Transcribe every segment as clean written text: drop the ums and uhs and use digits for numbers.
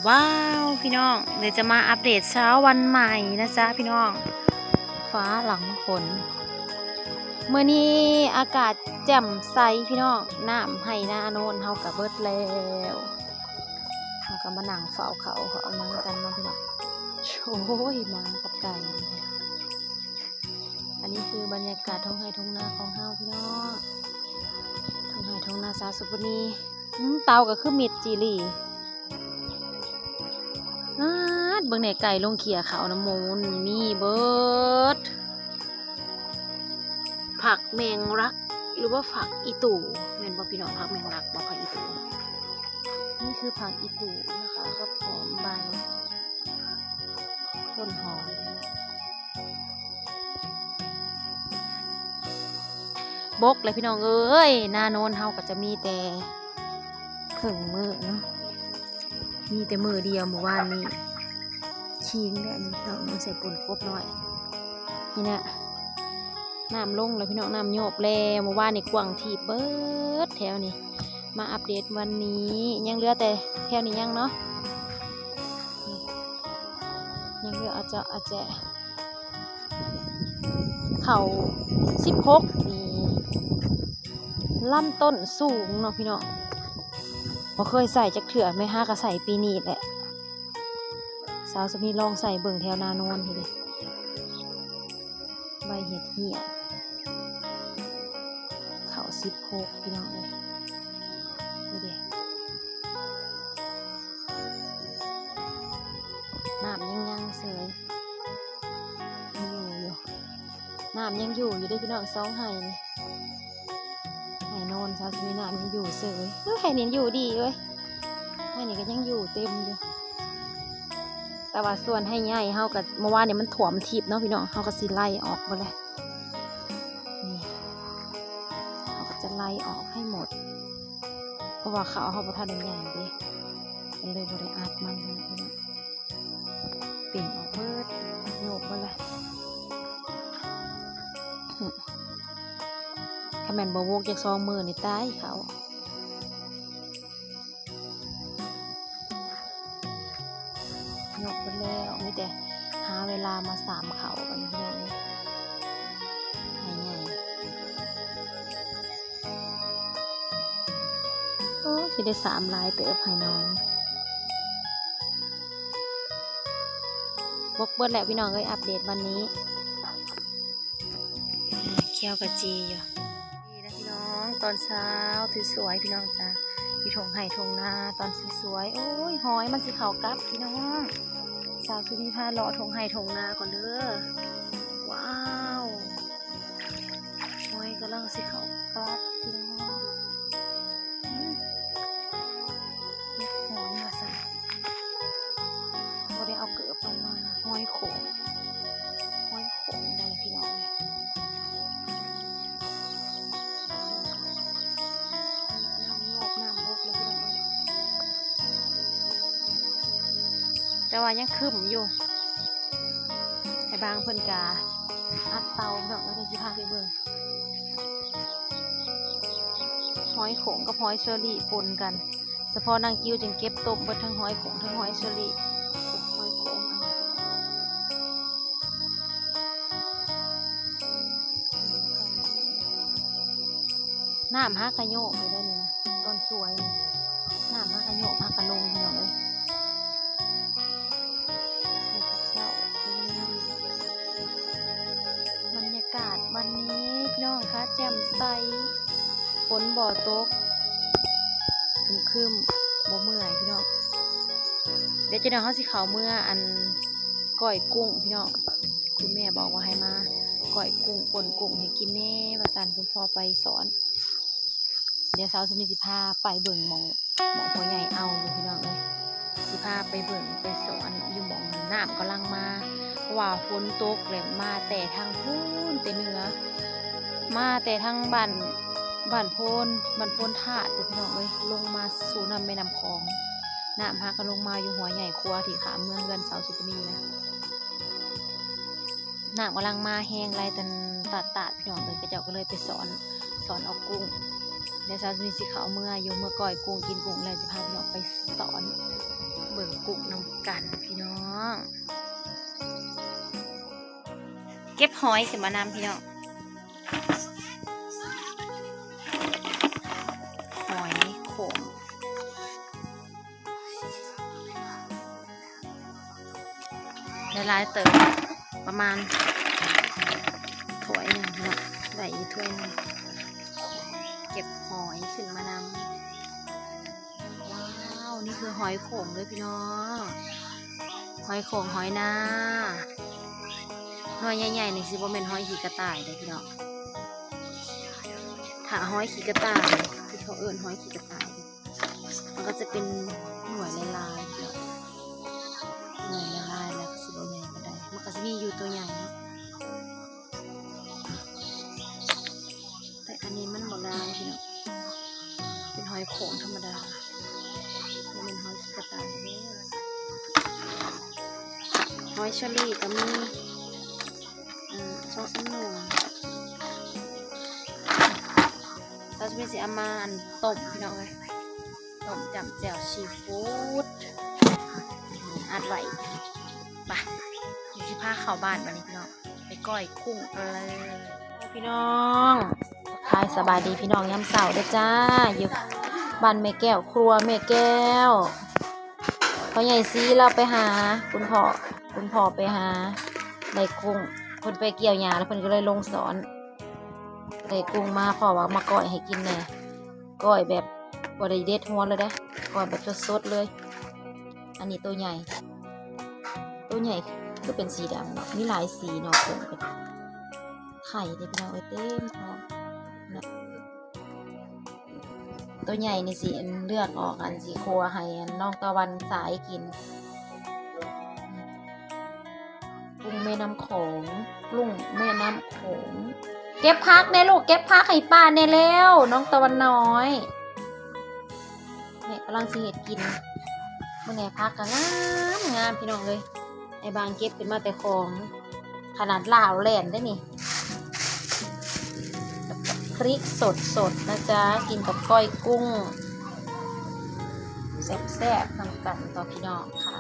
ว้าวพี่น้องเดี๋ยวจะมาอัปเดตเช้าวันใหม่นะจ๊ะพี่น้องฟ้าหลังฝนเมื่อนี้อากาศแจ่มใสพี่น้องน้ำให้หน้าโนนเฮากับเบิดแล้วเฮากับมานั่งเฝ้าเขาเอานั่งกันมาพี่น้องโอ้ยมากับไก่อันนี้คือบรรยากาศท้องไร่ท้องนาของเฮาพี่น้องท้องไร่ท้องนาสาวสุปนีเตาก็คือมิดจีรีเบิ่งในไก่ลงเขี่ยเขาน้ำมูลมีเบิดผักแมงรักหรือว่าผักอีตู่แม่นบ่พี่น้องผักแมงรักบ่ผักอีตู่นี่คือผักอีตู่นะคะครับหอมใบต้นหอมบกเลยพี่น้องเอ้ยหน้าโน้นเฮาก็จะมีแต่ครึ่งมือเนาะมีแต่มือเดียวเมื่อวานนี้ชิงเนี่ยนี่เราใส่ปุ่นกบหน่อยนี่นะน้ำลงแล้วพี่น้องน้ำโยบแล้วเมื่อวานนี่กวางทีเบิดแถวนี้มาอัปเดตวันนี้ยังเหลือแต่แถวนี้ยังเนาะยังเหลืออาจจะเข่า16นี่ลำต้นสูงเนาะพี่น้องบ่เคยใส่จักเถื่อไม่ห้าก็ใส่ปีนี้แหละสาวสมีลองใส่เบิ่งแถวนาโนนทีเดียวใบเห็ดเหี้ยเขา16พี่น้องเลยดูดิน้ำยังเสยยังอยู่น้ำยังอยู่ได้พี่น้องสองไห่นี่ไห่โนนสาวสมีน้ำยังอยู่เสยไห่นี่อยู่ดีเลยไห่นี่ก็ยังอยู่เต็มอยู่แต่ว่าส่วนให้ใหญ่เฮากับเมื่อวานเนี่ยมันถ่วมทิพเนาะพี่น้องเฮาก็สิไล่ออกหมดเลยนี่เฮาก็จะไล่ออกให้หมดเพราะว่าเขาเฮาบ่ทันได้ใหญ่เด้มันเลยบ่ได้อัดมันนะพี่น้องเปลี่ยนออกเบิดโยกหมดเลยถ้าแม่นบ่โวกจาก2 มื้อนี่ตายเขายกไปแล้วมีแต่หาเวลามา3เขากันพี่น้องให้ใหญ่โอ้สิได้3ลายเติบให้น้องบกเบิดแหละพี่น้องเอ้ยอัปเดตวันนี้เคี่ยวกะจีอยู่ดีนะพี่น้องตอนเช้าสวยพี่น้องจ้าพี่ทงไห่ทงนาตอนสวยโอ้ยหอยมันสิเขากับพี่น้องสาวสุนีพาเลาะทงไห่ทงนาก่อนเด้อว้าวหอยกำลังสิเขากับพี่น้องเห็ดหอยมาใส่บ่ได้เอาเกลือลงมาหอยโขงได้เลยพี่น้องเลยน้ำโยกน้ำบกเลยพี่น้องแต่ว่ายังคึมอยู่ไอ้บางเพิ่นกาอัดเตาเนาะแล้วก็สิพาไปเบิ่งหอยโขงกับหอยเชอรี่ปนกันเฉพาะนางกิ้วจึงเก็บต้มเบิดทั้งหอยโขงทั้งหอยเชอรี่หอยโขงน้ำฮักกะโยกเลยได้นี่นะต้นสวยน้ำฮักกะโยกฮักกะลงพี่น้องเลยบรรยากาศวันนี้พี่น้องคะแจ่มใสฝนบ่ตกคึมบ่เมื่อยพี่น้องเดี๋ยวจะเดินเข้าสิเขาเมื่ออันก้อยกุ้งพี่น้องคุณแม่บอกว่าให้มาก้อยกุ้งป่นกุ้งให้กินแน่ประสานคุณพ่อไปสอนเดี๋ยวสาวสุนีสิพาไปเบิ่งหมองหัวใหญ่เอาอยู่พี่น้องเลยสิพาไปเบิ่งไปสอนอยู่หมองน้ำกำลังมาว่าฝนตกเลยมาแต่ทางพูนแต่เหนือมาแต่ทางบ้านโพนธาตุพี่น้องเลยลงมาสู่น้ำแม่น้ำคลองน้ำฮักก็ลงมาอยู่หัวใหญ่ครัวที่ขาเมืองเงินสาวสุปนีนะน้ำกำลังมาแห้งไรตันตาดพี่น้องเลยกระเจ้าก็เลยไปสอนเอากุ้ง เดี๋ยวซาซุมิสิเขาเมื่ออยู่เมื่อก่อยกุ้งกินกุ้งแล้วจะพาพี่น้องไปสอนเบิ่งกุ้งนำกันพี่น้องเก็บหอยขึ้นมานำพี่น้องหอยโขงหลายๆเติมประมาณถ้วยหนึ่งเนาะใส่อีกถ้วยหนึ่งเก็บหอยขึ้นมานำว้าวนี่คือหอยโขงเลยพี่น้องหอยโขงหอยนาหอยใหญ่ๆนี่สิบ่แม่นหอยขี้กระต่ายเด้อพี่น้องถ้าหอยขี้กระต่ายที่เขาเอิ้นหอยขี้กระต่ายมันก็จะเป็นหน่วยลายๆเนาะหน่วยลายๆแล้วก็สิบ่ใหญ่ก็ได้มันก็จะมีอยู่ตัวใหญ่เนาะแต่อันนี้มันบ่ลายพี่น้องเป็นหอยโขงธรรมดาบ่แม่นหอยขี้กระต่ายเด้อหอยเชอรี่ก็มีซอสหน่วยเราจะเป็นสีอามาอันต้มพี่น้องเลยต้มจำแจ่วซีฟู้ดอัดไว้ไปอยู่ที่ผ้าเข้าบ้านวันนี้พี่น้องไปก้อยกุ้งเลยพี่น้องทายสบายดีพี่น้องย้ำเสาร์ด้วยจ้าอยู่บ้านแม่แก้วครัวแม่แก้วพ่อใหญ่ซีเราไปหาคุณพ่อไปหาในกุ้งเพิ่นไปเกี่ยวหญ้าแล้วเพิ่นก็เลยลงสอนได้กุ้งมาพ่อว่ามาก้อยให้กินแน่ก้อยแบบบ่ได้เด็ดหัวเลยนะก้อยแบบสดๆเลยอันนี้ตัวใหญ่คือเป็นสีดำเนาะมีหลายสีเนาะกุ้งกันไข่เด็ดเนาะเต็มท้องนะตัวใหญ่นี่สิเลือกออกอันสีครัวให้น้องตะวันสายกินกุ้งแม่น้ำโขงเก็บพักแน่ลูกเก็บพักให้ป้าแน่แล้วน้องตะวันน้อยเนี่ยกำลังสิเห็ดกินเมื่อไงพักก็งามพี่น้องเลยไอ้บางเก็บเป็นมาแต่ของขนาดลาวแหลนได้นี่พริกสดนะจ๊ะกินกับก้อยกุ้งแซ่บๆทำกันต่อพี่น้องค่ะ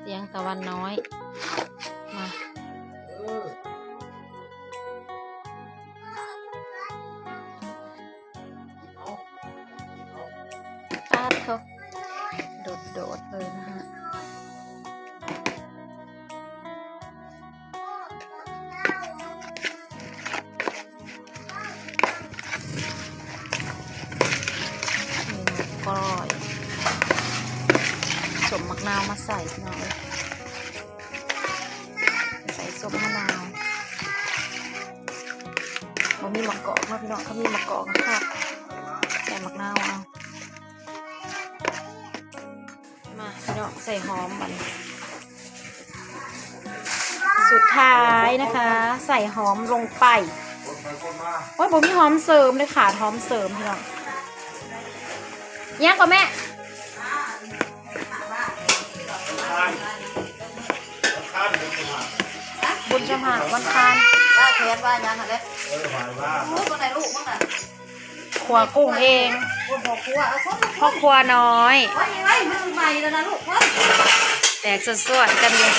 เสียงตะวันน้อยมาปาดเขาโดดเลยนะฮะก้อยสมมะนาวมาใส่พี่น้องใส่ส้มมะนาวมันมีมะกอกนะพี่น้องเขามีมะกอกนะครับใส่มะนาวเอามาพี่น้องใส่หอมมันสุดท้ายนะคะใส่หอมลงไปโอ้ยผมมีหอมเสริมเลยขาดหอมเสริมพี่น้องยังก่อนแม่บุญสมหาวันคานว่าเขียนว่ายังอะไรลูกไหนลูกมั้งน่ะขวกุ้งเองพ่อครัวน้อยแตกสดๆกันอยู่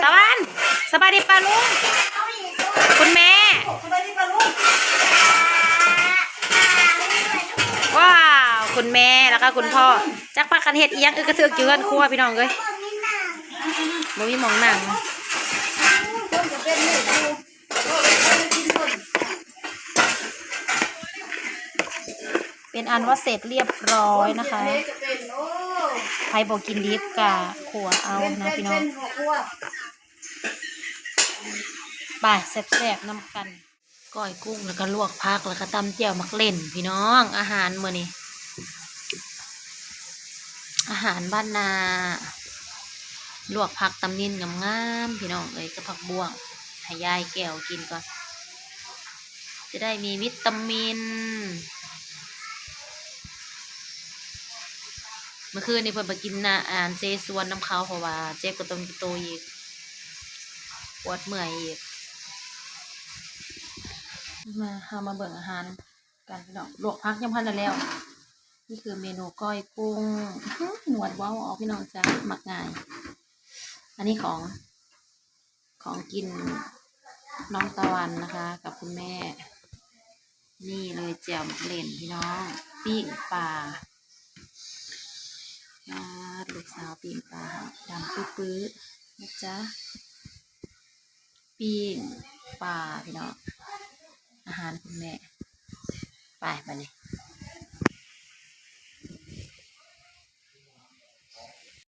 ตะวันสบายดีป่ะลุงคุณแม่ว้าวคุณแม่แล้วก็คุณพ่อจักปากันเห็ดอีหยังกระเทือกอยู่กันครัวพี่น้องเลยบ่มีหมองหนังเป็นอันว่าเสร็จเรียบร้อยนะคะใครบอกกินดิบกะขัวเอานะพี่น้องไปแซ่บๆน้ำกันก้อยกุ้งแล้วก็ลวกผักแล้วก็ตำแจ่วมักเล่นพี่น้องอาหารมื้อนี้อาหารบ้านนาลวกผักตำนินงามๆพี่น้องเลยกับผักบวงให้ยายแก้วกินก่อนจะได้มีวิตามินเมื่อคืนนี้เพิ่นไปกินเซซวนน้ำเขาเพราะว่าเจ็บกระตุ้นกระตุย ปวดเมื่อยอีกมาเบิ่งอาหารกันพี่น้องลวกพักยังพันแล้วนี่คือเมนูก้อยกุ้งหนวดว้าวออกพี่น้องจ้าหมักง่ายอันนี้ของกินน้องตะวันนะคะ กับคุณแม่ นี่เลยแจ่วเล่นพี่น้องปิ้งปลาลูกสาวปิ้งปลาดำปื้อๆนะจ๊ะปิ้งปลาพี่น้องอาหารคุณแม่ไปนี่